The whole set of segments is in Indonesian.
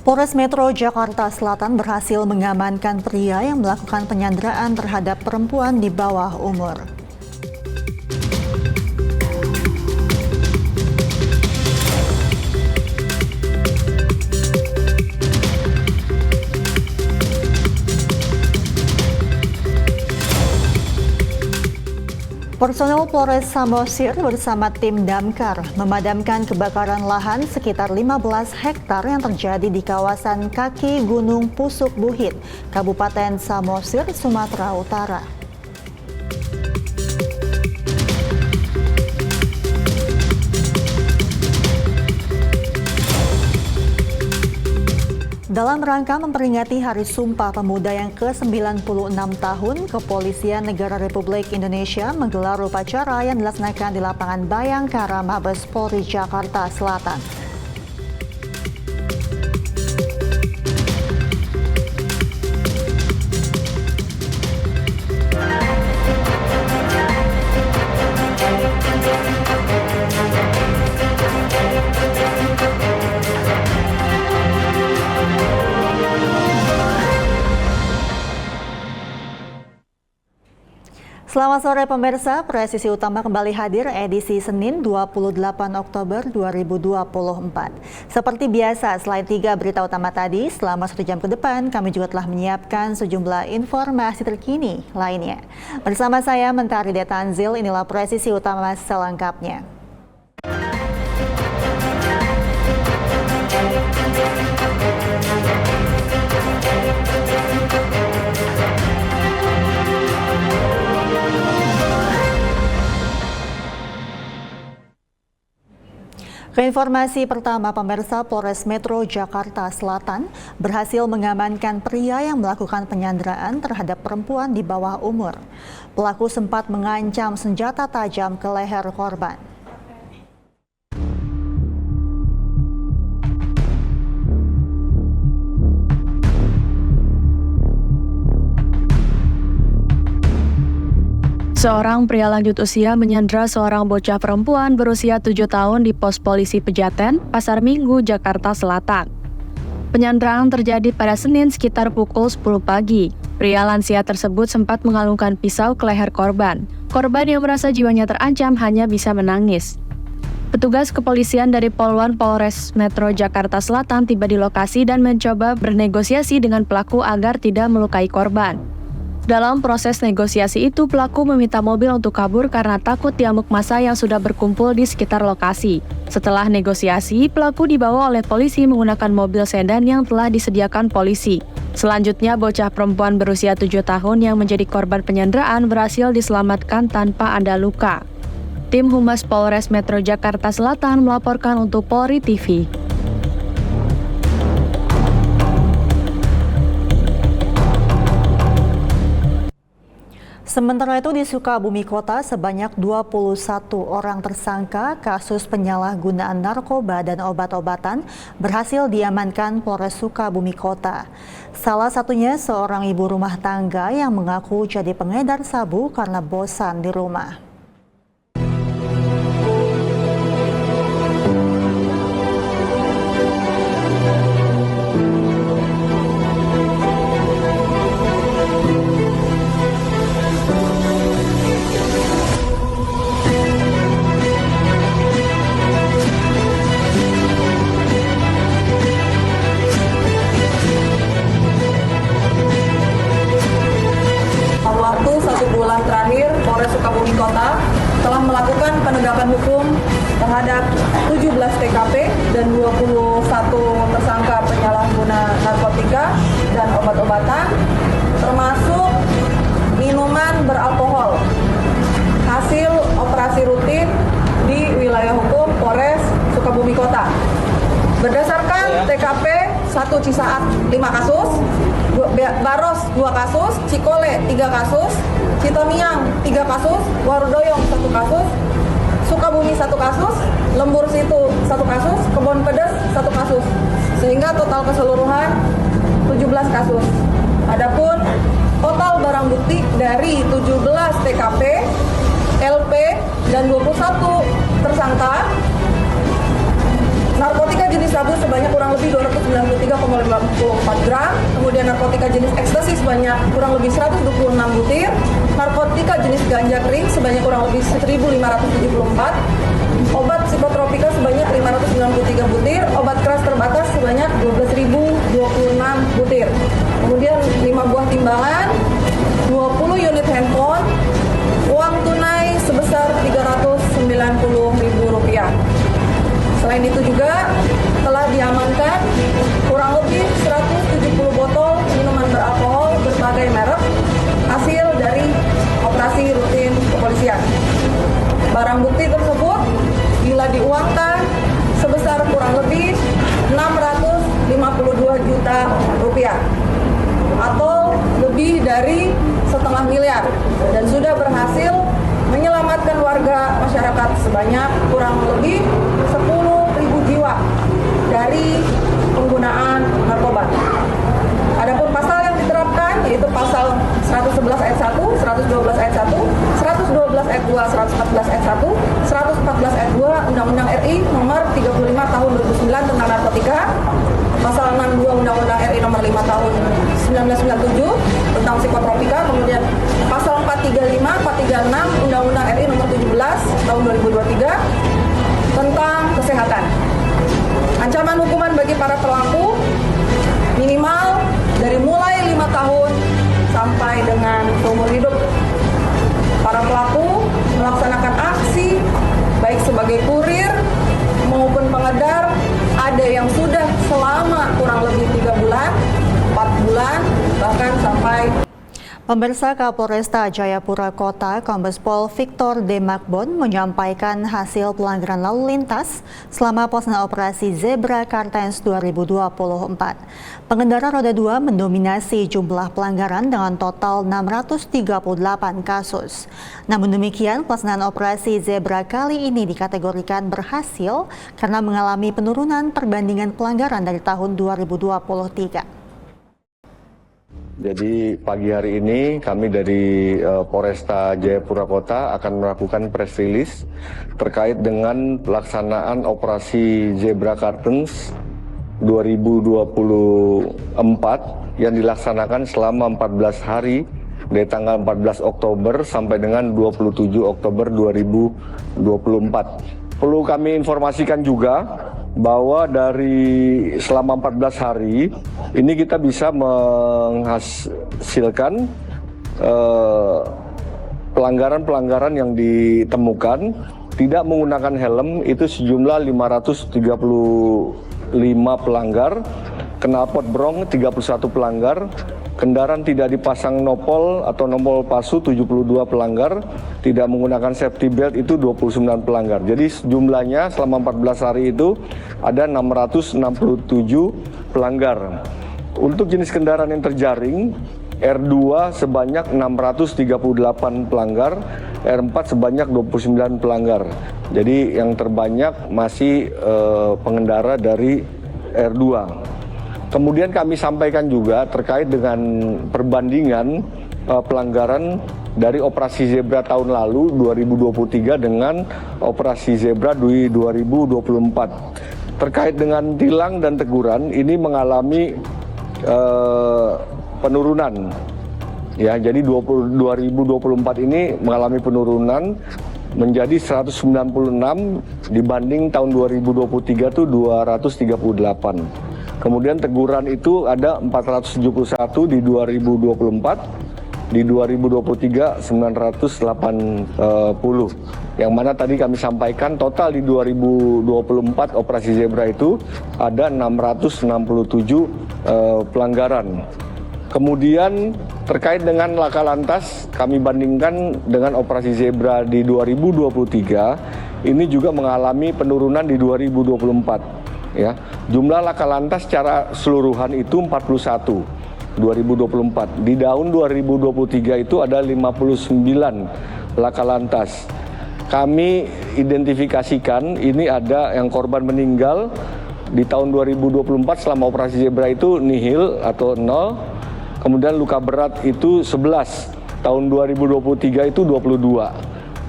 Polres Metro Jakarta Selatan berhasil mengamankan pria yang melakukan penyanderaan terhadap perempuan di bawah umur. Personel Polres Samosir bersama tim damkar memadamkan kebakaran lahan sekitar 15 hektar yang terjadi di kawasan kaki Gunung Pusuk Buhit, Kabupaten Samosir, Sumatera Utara. Dalam rangka memperingati Hari Sumpah Pemuda yang ke-96 tahun, Kepolisian Negara Republik Indonesia menggelar upacara yang dilaksanakan di lapangan Bayangkara Mabes Polri Jakarta Selatan. Selamat sore pemirsa, Presisi Utama kembali hadir edisi Senin 28 Oktober 2024. Seperti biasa, selain 3 berita utama tadi, selama 1 jam ke depan kami juga telah menyiapkan sejumlah informasi terkini lainnya. Bersama saya Mentari Detanzil, inilah Presisi Utama selengkapnya. Keinformasi pertama, pemirsa, Polres Metro Jakarta Selatan berhasil mengamankan pria yang melakukan penyanderaan terhadap perempuan di bawah umur. Pelaku sempat mengancam senjata tajam ke leher korban. Seorang pria lanjut usia menyandera seorang bocah perempuan berusia 7 tahun di pos polisi Pejaten, Pasar Minggu, Jakarta Selatan. Penyanderaan terjadi pada Senin sekitar pukul 10 pagi. Pria lansia tersebut sempat mengalungkan pisau ke leher korban. Korban yang merasa jiwanya terancam hanya bisa menangis. Petugas kepolisian dari Polwan Polres Metro Jakarta Selatan tiba di lokasi dan mencoba bernegosiasi dengan pelaku agar tidak melukai korban. Dalam proses negosiasi itu, pelaku meminta mobil untuk kabur karena takut diamuk massa yang sudah berkumpul di sekitar lokasi. Setelah negosiasi, pelaku dibawa oleh polisi menggunakan mobil sedan yang telah disediakan polisi. Selanjutnya, bocah perempuan berusia 7 tahun yang menjadi korban penyanderaan berhasil diselamatkan tanpa ada luka. Tim Humas Polres Metro Jakarta Selatan melaporkan untuk Polri TV. Sementara itu di Sukabumi Kota sebanyak 21 orang tersangka kasus penyalahgunaan narkoba dan obat-obatan berhasil diamankan Polres Sukabumi Kota. Salah satunya seorang ibu rumah tangga yang mengaku jadi pengedar sabu karena bosan di rumah. Terakhir, Polres Sukabumi Kota telah melakukan penegakan hukum terhadap 17 TKP dan 21 tersangka penyalahguna narkotika dan obat-obatan, termasuk minuman beralkohol. Hasil operasi rutin di wilayah hukum Polres Sukabumi Kota. Berdasarkan TKP 1 Cisaat 5 kasus, Baros 2 kasus, Cikole 3 kasus, Citomiang 3 kasus, Warudoyong 1 kasus, Sukabumi 1 kasus, Lembur Situ 1 kasus, Kebon Pedes 1 kasus. Sehingga total keseluruhan 17 kasus. Adapun total barang bukti dari 17 TKP, LP, dan 21 tersangka narkotika jenis sabu sebanyak kurang lebih 293,54 gram, kemudian narkotika jenis ekstasi sebanyak kurang lebih 126 butir, narkotika jenis ganja kering sebanyak kurang lebih 1.574, obat psikotropika sebanyak 593 butir, obat keras terbatas sebanyak 12.026 butir. Kemudian 5 buah timbangan, 20 unit handphone, uang tunai sebesar Rp390.000. Selain itu juga telah diamankan kurang lebih 170 botol minuman beralkohol berbagai merek hasil dari operasi rutin kepolisian. Barang bukti tersebut bila diuangkan sebesar kurang lebih Rp652 juta atau lebih dari setengah miliar, dan sudah berhasil menyelamatkan warga masyarakat sebanyak kurang lebih 10.000 jiwa dari penggunaan narkoba. Adapun pasal yang diterapkan yaitu pasal 111 ayat 1, 112 ayat 1, 112 ayat 2, 114 ayat 1, 114 ayat 2 Undang-Undang RI nomor 35 tahun 2009 tentang narkotika, pasal 62 Undang-Undang RI nomor 5 tahun 1997 tentang psikotropika, kemudian pasal 435, 436 Undang-Undang RI nomor 17 tahun 2023 tentang kesehatan. Ancaman hukuman bagi para pelaku minimal dari mulai 5 tahun sampai dengan seumur hidup. Para pelaku melaksanakan aksi baik sebagai kurir maupun pengedar, ada yang sudah selama kurang lebih 3 bulan, 4 bulan, bahkan sampai. Pemirsa, Kapolresta Jayapura Kota Kombes Pol Victor D. Makbon menyampaikan hasil pelanggaran lalu lintas selama pelaksanaan operasi Zebra Kartens 2024. Pengendara roda 2 mendominasi jumlah pelanggaran dengan total 638 kasus. Namun demikian, pelaksanaan operasi Zebra kali ini dikategorikan berhasil karena mengalami penurunan perbandingan pelanggaran dari tahun 2023. Jadi pagi hari ini kami dari Polresta Jayapura Kota akan melakukan press release terkait dengan pelaksanaan operasi Zebra Kartens 2024 yang dilaksanakan selama 14 hari dari tanggal 14 Oktober sampai dengan 27 Oktober 2024. Perlu kami informasikan juga bahwa dari selama 14 hari ini kita bisa menghasilkan pelanggaran-pelanggaran yang ditemukan tidak menggunakan helm itu sejumlah 535 pelanggar, knalpot brong 31 pelanggar, kendaraan tidak dipasang nopol atau nopol palsu 72 pelanggar, tidak menggunakan safety belt itu 29 pelanggar. Jadi jumlahnya selama 14 hari itu ada 667 pelanggar. Untuk jenis kendaraan yang terjaring, R2 sebanyak 638 pelanggar, R4 sebanyak 29 pelanggar. Jadi yang terbanyak masih pengendara dari R2. Kemudian kami sampaikan juga terkait dengan perbandingan pelanggaran dari operasi Zebra tahun lalu 2023 dengan operasi Zebra di 2024. Terkait dengan tilang dan teguran ini mengalami penurunan. Ya, jadi 2024 ini mengalami penurunan menjadi 196 dibanding tahun 2023 itu 238. Kemudian teguran itu ada 471 di 2024, di 2023 980. Yang mana tadi kami sampaikan total di 2024 operasi Zebra itu ada 667 pelanggaran. Kemudian terkait dengan laka lantas kami bandingkan dengan operasi Zebra di 2023 ini juga mengalami penurunan di 2024. Ya, jumlah laka lantas secara keseluruhan itu 41 2024. Di tahun 2023 itu ada 59 laka lantas. Kami identifikasikan ini ada yang korban meninggal di tahun 2024 selama operasi Zebra itu nihil atau 0. Kemudian luka berat itu 11. Tahun 2023 itu 22.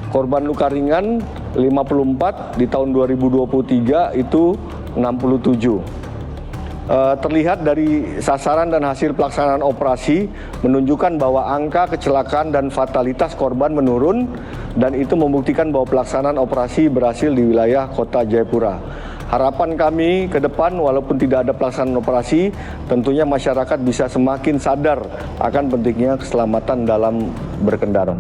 Korban luka ringan 54 di tahun 2023 itu Terlihat dari sasaran dan hasil pelaksanaan operasi menunjukkan bahwa angka kecelakaan dan fatalitas korban menurun dan itu membuktikan bahwa pelaksanaan operasi berhasil di wilayah Kota Jayapura. Harapan kami ke depan walaupun tidak ada pelaksanaan operasi, tentunya masyarakat bisa semakin sadar akan pentingnya keselamatan dalam berkendara.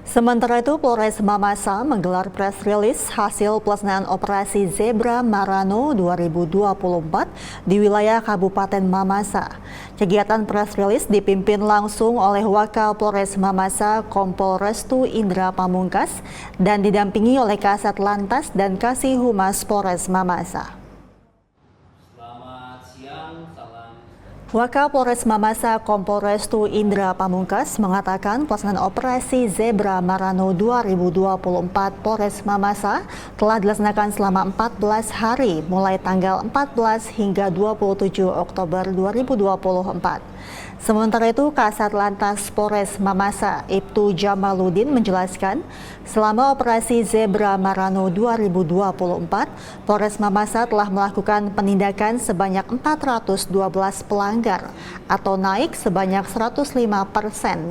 Sementara itu, Polres Mamasa menggelar press release hasil pelaksanaan operasi Zebra Marano 2024 di wilayah Kabupaten Mamasa. Kegiatan press release dipimpin langsung oleh Wakal Polres Mamasa Kompol Restu Indra Pamungkas dan didampingi oleh Kasat Lantas dan Kasih Humas Polres Mamasa. Selamat siang, salam. Wakal Polres Mamasa Kompol Restu Indra Pamungkas mengatakan pelaksanaan operasi Zebra Marano 2024 Polres Mamasa telah dilaksanakan selama 14 hari mulai tanggal 14 hingga 27 Oktober 2024. Sementara itu, Kasat Lantas Polres Mamasa Ibtu Jamaluddin menjelaskan, selama operasi Zebra Marano 2024, Polres Mamasa telah melakukan penindakan sebanyak 412 pelanggar atau naik sebanyak 105%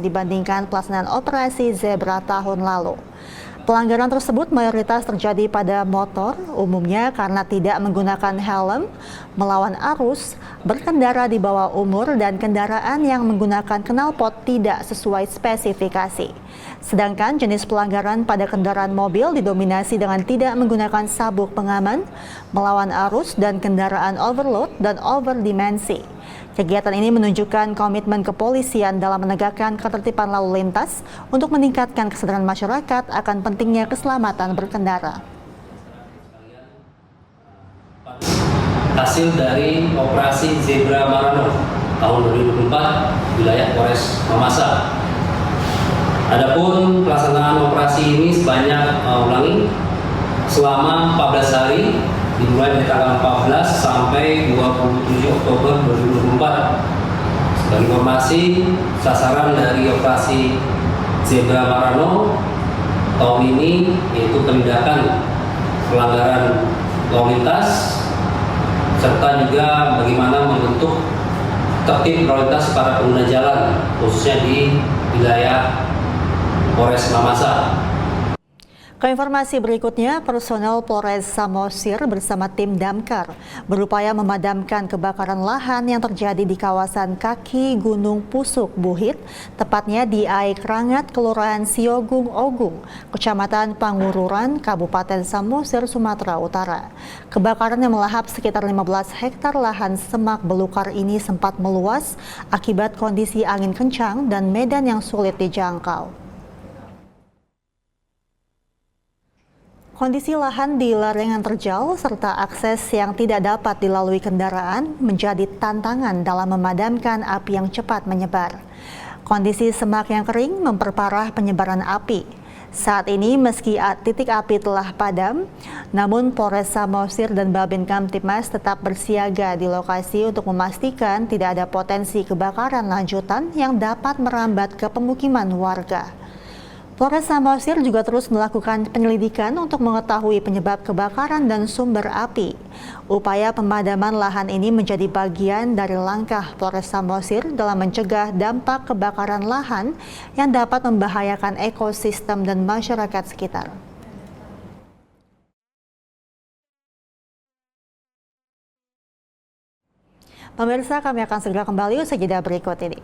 dibandingkan pelaksanaan operasi Zebra tahun lalu. Pelanggaran tersebut mayoritas terjadi pada motor, umumnya karena tidak menggunakan helm, melawan arus, berkendara di bawah umur, dan kendaraan yang menggunakan knalpot tidak sesuai spesifikasi. Sedangkan jenis pelanggaran pada kendaraan mobil didominasi dengan tidak menggunakan sabuk pengaman, melawan arus, dan kendaraan overload dan overdimensi. Kegiatan ini menunjukkan komitmen kepolisian dalam menegakkan ketertiban lalu lintas untuk meningkatkan kesadaran masyarakat akan pentingnya keselamatan berkendara. Hasil dari operasi Zebra Marano tahun 2024 wilayah Polres Mamasa. Adapun pelaksanaan operasi ini sebanyak selama 14 hari dimulai dari tanggal 14 sampai 27 Oktober 2024. Sebagai informasi, sasaran dari operasi Zebra Marano tahun ini yaitu penindakan pelanggaran lalu lintas serta juga bagaimana membentuk tertib lalu lintas para pengguna jalan khususnya di wilayah Polres Mamasa. Ke informasi berikutnya, personel Polres Samosir bersama tim Damkar berupaya memadamkan kebakaran lahan yang terjadi di kawasan kaki Gunung Pusuk Buhit, tepatnya di Aik Rangat, Kelurahan Siogung Ogung, Kecamatan Pangururan, Kabupaten Samosir, Sumatera Utara. Kebakaran yang melahap sekitar 15 hektar lahan semak belukar ini sempat meluas akibat kondisi angin kencang dan medan yang sulit dijangkau. Kondisi lahan di lereng terjal serta akses yang tidak dapat dilalui kendaraan menjadi tantangan dalam memadamkan api yang cepat menyebar. Kondisi semak yang kering memperparah penyebaran api. Saat ini meski titik api telah padam, namun Polres Samosir dan Babin Kamtibmas tetap bersiaga di lokasi untuk memastikan tidak ada potensi kebakaran lanjutan yang dapat merambat ke pemukiman warga. Polres Samosir juga terus melakukan penyelidikan untuk mengetahui penyebab kebakaran dan sumber api. Upaya pemadaman lahan ini menjadi bagian dari langkah Polres Samosir dalam mencegah dampak kebakaran lahan yang dapat membahayakan ekosistem dan masyarakat sekitar. Pemirsa, kami akan segera kembali usai jeda berikut ini.